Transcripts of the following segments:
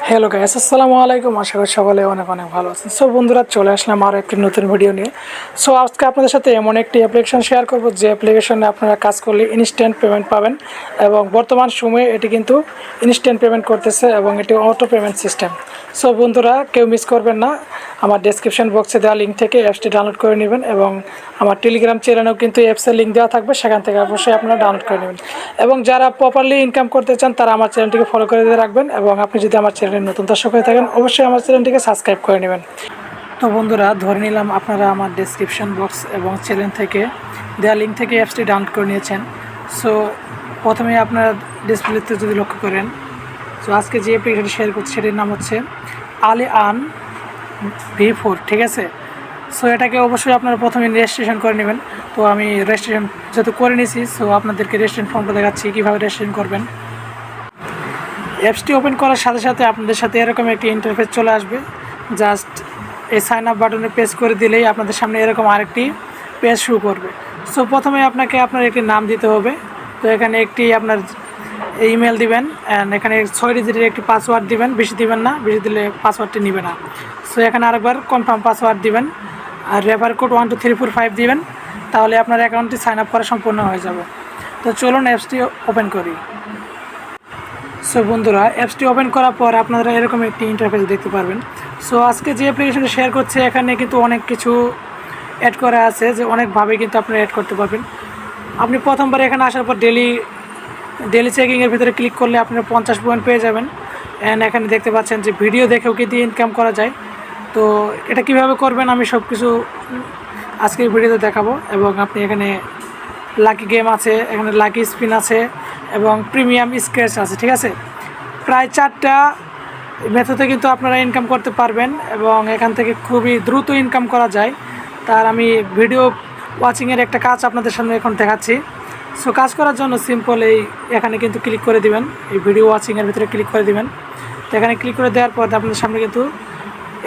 Hello guys, আসসালামু আলাইকুম। আশা করি সকলে অনেক অনেক ভালো আছেন। সো বন্ধুরা, চলে আসলাম আরও একটি নতুন ভিডিও নিয়ে। সো আজকে আপনাদের সাথে এমন একটি অ্যাপ্লিকেশন শেয়ার করব যে অ্যাপ্লিকেশনে আপনারা কাজ করলে ইনস্ট্যান্ট পেমেন্ট পাবেন, এবং বর্তমান সময়ে এটি কিন্তু ইনস্ট্যান্ট পেমেন্ট করতেছে এবং এটি অটো পেমেন্ট সিস্টেম। সো বন্ধুরা, কেউ মিস করবেন না। আমার ডেসক্রিপশন বক্সে দেওয়া লিঙ্ক থেকে অ্যাপসটি ডাউনলোড করে নেবেন, এবং আমার টেলিগ্রাম চ্যানেলেও কিন্তু অ্যাপসের লিঙ্ক দেওয়া থাকবে, সেখান থেকে অবশ্যই আপনারা ডাউনলোড করে নেবেন। এবং যারা প্রপারলি ইনকাম করতে চান তারা আমার চ্যানেলটিকে ফলো করে দিয়ে রাখবেন, এবং আপনি যদি আমার চ্যানেলের নতুন দর্শক হয়ে থাকেন অবশ্যই আমার চ্যানেলটিকে সাবস্ক্রাইব করে নেবেন। তো বন্ধুরা, ধরে নিলাম আপনারা আমার ডেসক্রিপশন বক্স এবং চ্যানেল থেকে দেওয়া লিঙ্ক থেকে অ্যাপসটি ডাউনলোড করে নিয়েছেন। সো প্রথমে আপনারা ডিসপ্লেতে যদি লক্ষ্য করেন, সো আজকে যে অ্যাপ্লিকেশনটি শেয়ার করছি সেটির নাম হচ্ছে আলি আন V4, ঠিক আছে। সো এটাকে অবশ্যই আপনারা প্রথমে রেজিস্ট্রেশন করে নেবেন। তো আমি রেজিস্ট্রেশন যেহেতু করে নিয়েছি, সো আপনাদেরকে রেজিস্ট্রেশন ফর্মটা দেখাচ্ছি কীভাবে রেজিস্ট্রেশন করবেন। অ্যাপসটি ওপেন করার সাথে সাথে আপনাদের সাথে এরকম একটি ইন্টারফেস চলে আসবে। জাস্ট এই সাইন আপ বাটনে প্রেস করে দিলেই আপনাদের সামনে এরকম আরেকটি পেজ শুরু করবে। সো প্রথমে আপনাকে আপনার একটি নাম দিতে হবে। তো এখানে একটি আপনার ইমেল দিবেন, অ্যান্ড এখানে 6 ডিজিটের একটি পাসওয়ার্ড দিবেন, বেশি দিবেন না, বেশি দিলে পাসওয়ার্ডটি নেবে না। সো এখানে আরেকবার কনফার্ম পাসওয়ার্ড দিবেন, আর রেফার কোড 12345 দিবেন, তাহলে আপনার অ্যাকাউন্টটি সাইন আপ করা সম্পূর্ণ হয়ে যাবে। তো চলুন অ্যাপসটি ওপেন করি। সো বন্ধুরা, অ্যাপসটি ওপেন করার পর আপনারা এরকম একটি ইন্টারফেস দেখতে পারবেন। সো আজকে যে অ্যাপ্লিকেশনটা শেয়ার করছে এখানে কিন্তু অনেক কিছু অ্যাড করা আছে, যে অনেকভাবে কিন্তু আপনারা অ্যাড করতে পারবেন। আপনি প্রথমবার এখানে আসার পর ডেলি চেকিংয়ের ভিতরে ক্লিক করলে আপনারা 50 পয়েন্ট পেয়ে যাবেন। অ্যান্ড এখানে দেখতে পাচ্ছেন যে ভিডিও দেখেও কিন্তু ইনকাম করা যায়। তো এটা কিভাবে করবেন আমি সব কিছু আজকের ভিডিওতে দেখাবো। এবং আপনি এখানে লাকি গেম আছে, এখানে লাকি স্পিন আছে, এবং প্রিমিয়াম স্ক্র্যাচ আছে, ঠিক আছে। প্রায় 4টা মেথডে কিন্তু আপনারা ইনকাম করতে পারবেন, এবং এখান থেকে খুবই দ্রুত ইনকাম করা যায়। তার আমি ভিডিও ওয়াচিংয়ের একটা কাজ আপনাদের সামনে এখন দেখাচ্ছি। সো কাজ করার জন্য সিম্পল এখানে কিন্তু ক্লিক করে দিবেন, এই ভিডিও ওয়াচিংয়ের ভিতরে ক্লিক করে দিবেন। তো এখানে ক্লিক করে দেওয়ার পর আপনাদের সামনে কিন্তু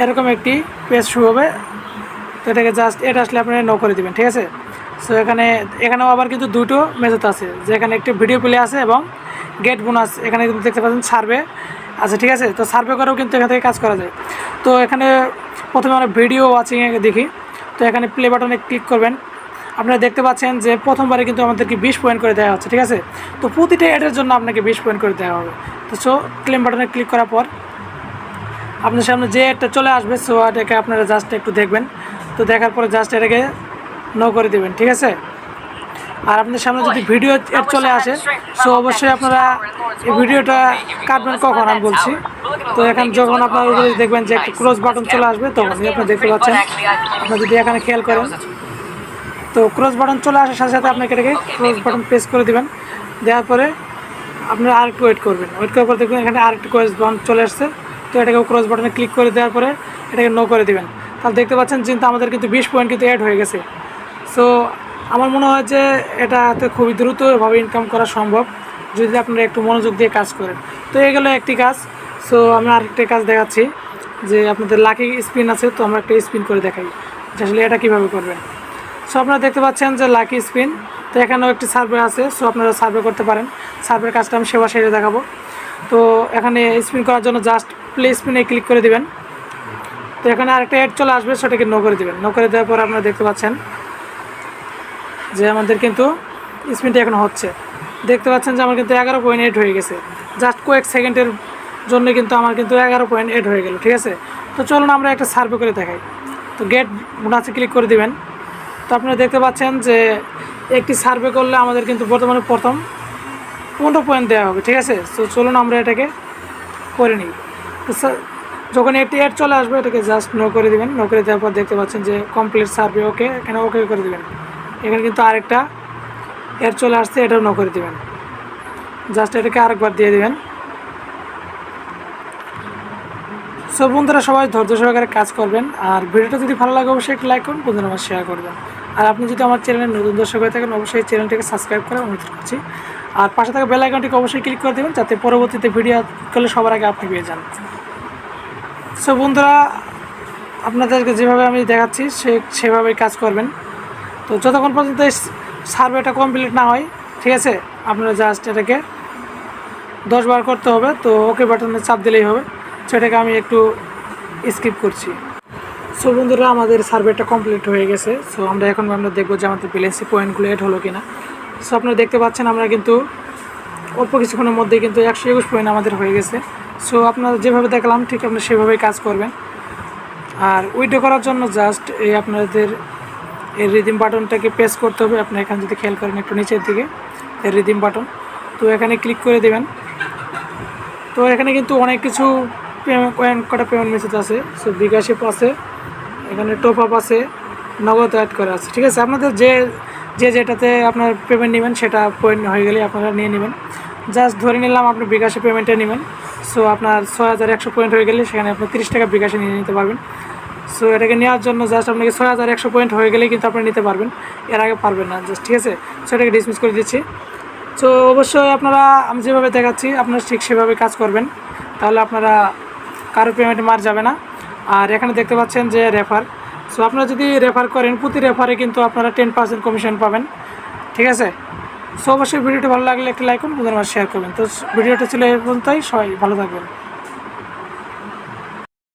এরকম একটি পেজ শুরু হবে। তো এটাকে জাস্ট এটা আসলে আপনারা নো করে দিবেন, ঠিক আছে। সো এখানেও আবার কিন্তু দুটো মেথড আছে, যে এখানে একটি ভিডিও প্লে আছে এবং গেট বোনাস এখানে কিন্তু দেখতে পাচ্ছেন সার্ভে আছে, ঠিক আছে। তো সার্ভে করেও কিন্তু এখান থেকে কাজ করা যায়। তো এখানে প্রথমে আমরা ভিডিও ওয়াচিংয়ে দেখি। তো এখানে প্লে বাটনে ক্লিক করবেন। আপনারা দেখতে পাচ্ছেন যে প্রথমবারে কিন্তু আমাদেরকে 20 পয়েন্ট করে দেওয়া হচ্ছে, ঠিক আছে। তো প্রতিটা অ্যাডের জন্য আপনাকে 20 পয়েন্ট করে দেওয়া হবে। তো সো ক্লেম বাটনে ক্লিক করার পর আপনার সামনে যে অ্যাডটা চলে আসবে, সো এটাকে আপনারা জাস্ট একটু দেখবেন। তো দেখার পরে জাস্ট এটাকে নো করে দেবেন, ঠিক আছে। আর আপনার সামনে যদি ভিডিও অ্যাড চলে আসে, সো অবশ্যই আপনারা এই ভিডিওটা কাটবেন কখন আমি বলছি। তো এখানে যখন আপনারা দেখবেন যে একটা ক্লোজ বাটন চলে আসবে, তখনই আপনারা দেখতে পাচ্ছেন। আপনারা যদি এখানে খেয়াল করেন, তো ক্লোজ বাটন চলে আসার সাথে সাথে আপনাকে এটাকে ক্লোজ বাটন প্রেস করে দেবেন। দেওয়ার পরে আপনারা আরেকটু ওয়েট করবেন। ওয়েট করার পর দেখবেন এখানে আরেকটু ক্লোজ বাটন চলে আসছে। তো এটাকে ক্লোজ বাটনে ক্লিক করে দেওয়ার পরে এটাকে নো করে দেবেন। তাহলে দেখতে পাচ্ছেন কিন্তু আমাদের কিন্তু 20 পয়েন্ট কিন্তু অ্যাড হয়ে গেছে। সো আমার মনে হয় যে এটাতে খুবই দ্রুতভাবে ইনকাম করা সম্ভব, যদি আপনারা একটু মনোযোগ দিয়ে কাজ করেন। তো এগুলো একটি কাজ। সো আমি আরেকটি কাজ দেখাচ্ছি, যে আপনাদের লাকি স্পিন আছে। তো আমরা একটা স্পিন করে দেখাই যে আসলে এটা কীভাবে করবেন। সো আপনারা দেখতে পাচ্ছেন যে লাকি স্পিন। তো এখানেও একটি সার্ভে আছে, সো আপনারা সার্ভে করতে পারেন। সার্ভের কাজটা আমি সেবা সেরে দেখাবো। তো এখানে স্পিন করার জন্য জাস্ট প্লে স্পিনে ক্লিক করে দিবেন। তো এখানে আরেকটা অ্যাড চলে আসবে, সেটাকে নো করে দেবেন। নো করে দেওয়ার পর আপনারা দেখতে পাচ্ছেন যে আমাদের কিন্তু স্পিনটা এখন হচ্ছে। দেখতে পাচ্ছেন যে আমার কিন্তু 11 পয়েন্ট এড হয়ে গেছে। জাস্ট কয়েক সেকেন্ডের জন্য কিন্তু আমার কিন্তু 11 পয়েন্ট এড হয়ে গেল, ঠিক আছে। তো চলুন আমরা একটা সার্ভে করে দেখাই। তো গেট বোনাসে ক্লিক করে দিবেন। তো আপনারা দেখতে পাচ্ছেন যে একটি সার্ভে করলে আমাদের কিন্তু বর্তমানে প্রথম 15 পয়েন্ট দেওয়া হবে, ঠিক আছে। তো চলুন আমরা এটাকে করে নিই। তো যখন একটি অ্যাড চলে আসবে, এটাকে জাস্ট নো করে দেবেন। নো করে দেওয়ার পর দেখতে পাচ্ছেন যে কমপ্লিট সার্ভে, ওকে, এখানে ওকে করে দেবেন। এখানে কিন্তু আরেকটা অ্যাড চলে আসছে, এটাও নো করে দেবেন। জাস্ট এটাকে আরেকবার দিয়ে দেবেন। সো বন্ধুরা, সবাই ধৈর্য সহকারে কাজ করবেন। আর ভিডিওটা যদি ভালো লাগে অবশ্যই একটু লাইক করুন, বন্ধুরা আমার শেয়ার করবেন। আর আপনি যদি আমার চ্যানেলের নতুন দর্শক হয়ে থাকেন অবশ্যই চ্যানেলটিকে সাবস্ক্রাইব করে অনুরোধ করছি। আর পাশে থাকা বেল আইকনটিকে অবশ্যই ক্লিক করে দেবেন, যাতে পরবর্তীতে ভিডিও করলে সবার আগে আপনি পেয়ে যান। সো বন্ধুরা, আপনাদেরকে যেভাবে আমি দেখাচ্ছি সেভাবেই কাজ করবেন। তো যতক্ষণ পর্যন্ত সার্ভেটা কমপ্লিট না হয়, ঠিক আছে, আপনারা জাস্ট এটাকে 10 বার করতে হবে। তো ওকে বাটনে চাপ দিলেই হবে। সো এটাকে আমি একটু স্কিপ করছি। সো বন্ধুরা, আমাদের সার্ভেটা কমপ্লিট হয়ে গেছে। সো আমরা দেখবো যে আমাদের ব্যালেন্সে পয়েন্টগুলো এড হলো কিনা। সো আপনারা দেখতে পাচ্ছেন আমরা কিন্তু অল্প কিছুক্ষণের মধ্যে কিন্তু 121 পয়েন্ট আমাদের হয়ে গেছে। সো আপনারা যেভাবে দেখলাম ঠিক আপনারা সেভাবেই কাজ করবেন। আর উইথড্র করার জন্য জাস্ট এই আপনাদের এই রিডিম বাটনটাকে প্রেস করতে হবে। আপনি এখানে যদি খেয়াল করেন একটু নিচের দিকে এই রিডিম বাটন, তো এখানে ক্লিক করে দেবেন। তো এখানে কিন্তু অনেক কিছু কটা পেমেন্ট মেসেজ আছে। সো bKash আছে, এখানে টপ আপ আছে, নগদ অ্যাড করা আছে। ঠিক আছে, আপনাদের যেটাতে আপনার পেমেন্ট নেবেন সেটা পয়েন্ট হয়ে গেলে আপনারা নিয়ে নেবেন। জাস্ট ধরে নিলাম আপনি bKash পেমেন্টে নেবেন। সো আপনার 6100 পয়েন্ট হয়ে গেলে সেখানে আপনি 30 টাকা bKash নিয়ে নিতে পারবেন। সো এটাকে নেওয়ার জন্য জাস্ট আপনাকে 6100 পয়েন্ট হয়ে গেলেই কিন্তু আপনি নিতে পারবেন, এর আগে পারবেন না জাস্ট। ঠিক আছে, সো এটাকে ডিসমিস করে দিচ্ছি। সো অবশ্যই আপনারা আমি যেভাবে দেখাচ্ছি আপনারা ঠিক সেভাবে কাজ করবেন, তাহলে আপনারা কারো পেমেন্ট মার যাবে না। আর এখানে দেখতে পাচ্ছেন যে রেফার, সো আপনারা যদি রেফার করেন প্রতি রেফারে কিন্তু আপনারা 10% কমিশন পাবেন। ঠিক আছে, সো অবশ্যই ভিডিওটি ভালো লাগলে একটা লাইক করুন, শেয়ার করবেন। তো ভিডিওটা ছিল এই পর্যন্তই, সবাই ভালো থাকবেন।